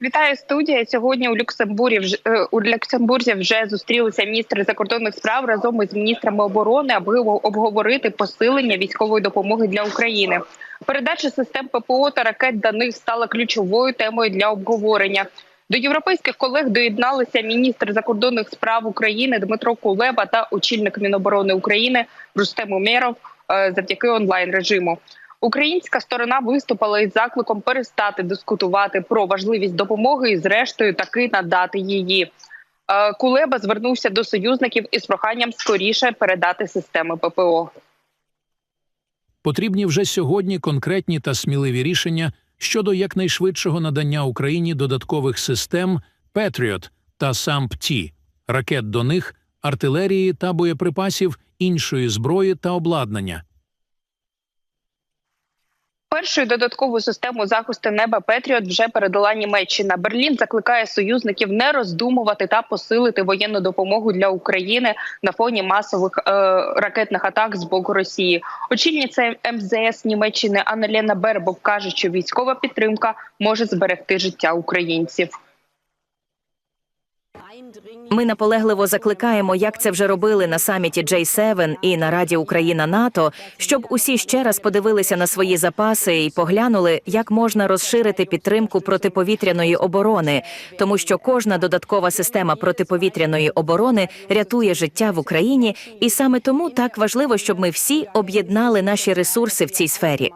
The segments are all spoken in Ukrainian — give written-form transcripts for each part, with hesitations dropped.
Вітаю, студія. Сьогодні у Люксембурзі вже зустрілися міністри закордонних справ разом із міністрами оборони, аби обговорити посилення військової допомоги для України. Передача систем ППО та ракет до них стала ключовою темою для обговорення. До європейських колег доєдналися міністр закордонних справ України Дмитро Кулеба та очільник Міноборони України Рустем Умєров завдяки онлайн-режиму. Українська сторона виступила із закликом перестати дискутувати про важливість допомоги і, зрештою, таки надати її. Кулеба звернувся до союзників із проханням скоріше передати системи ППО. Потрібні вже сьогодні конкретні та сміливі рішення щодо якнайшвидшого надання Україні додаткових систем «Петріот» та «САМП-Т», ракет до них, артилерії та боєприпасів, іншої зброї та обладнання. Першу додаткову систему захисту неба «Петріот» вже передала Німеччина. Берлін закликає союзників не роздумувати та посилити воєнну допомогу для України на фоні масових ракетних атак з боку Росії. Очільниця МЗС Німеччини Анна-Лена Бербок каже, що військова підтримка може зберегти життя українців. Ми наполегливо закликаємо, як це вже робили на саміті J7 і на Раді Україна-НАТО, щоб усі ще раз подивилися на свої запаси і поглянули, як можна розширити підтримку протиповітряної оборони, тому що кожна додаткова система протиповітряної оборони рятує життя в Україні, і саме тому так важливо, щоб ми всі об'єднали наші ресурси в цій сфері.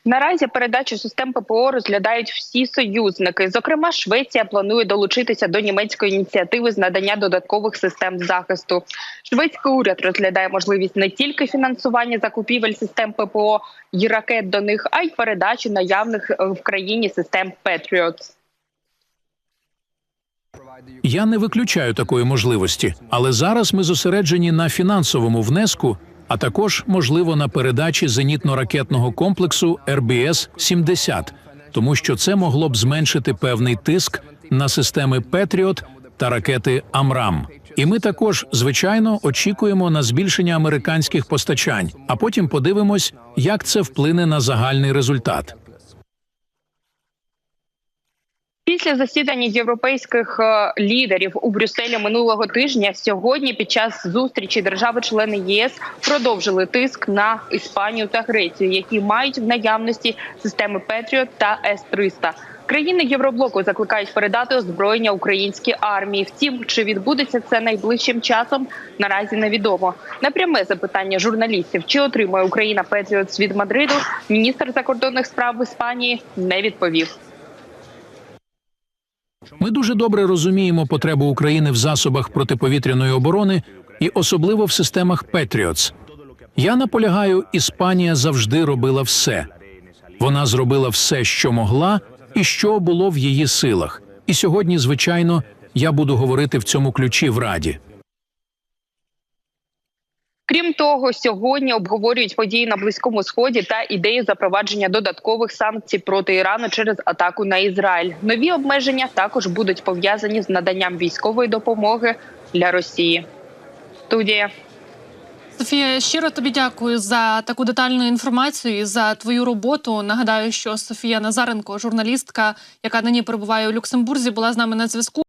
Наразі передачу систем ППО розглядають всі союзники. Зокрема, Швеція планує долучитися до німецької ініціативи з надання додаткових систем захисту. Шведський уряд розглядає можливість не тільки фінансування закупівель систем ППО і ракет до них, а й передачу наявних в країні систем «Петріот». Я не виключаю такої можливості, але зараз ми зосереджені на фінансовому внеску, а також, можливо, на передачі зенітно-ракетного комплексу РБС-70, тому що це могло б зменшити певний тиск на системи «Петріот» та ракети «Амрам». І ми також, звичайно, очікуємо на збільшення американських постачань, а потім подивимось, як це вплине на загальний результат. Після засідання європейських лідерів у Брюсселі минулого тижня, сьогодні під час зустрічі держави-члени ЄС продовжили тиск на Іспанію та Грецію, які мають в наявності системи «Петріот» та С-300. Країни Євроблоку закликають передати озброєння українській армії. Втім, чи відбудеться це найближчим часом, наразі невідомо. На пряме запитання журналістів, чи отримає Україна «Петріот» від Мадриду, міністр закордонних справ в Іспанії не відповів. Ми дуже добре розуміємо потребу України в засобах протиповітряної оборони і особливо в системах «Петріотс». Я наполягаю, Іспанія завжди робила все. Вона зробила все, що могла і що було в її силах. І сьогодні, звичайно, я буду говорити в цьому ключі в Раді. Крім того, сьогодні обговорюють події на Близькому Сході та ідею запровадження додаткових санкцій проти Ірану через атаку на Ізраїль. Нові обмеження також будуть пов'язані з наданням військової допомоги для Росії. Студія. Софія, щиро тобі дякую за таку детальну інформацію і за твою роботу. Нагадаю, що Софія Назаренко, журналістка, яка нині перебуває у Люксембурзі, була з нами на зв'язку.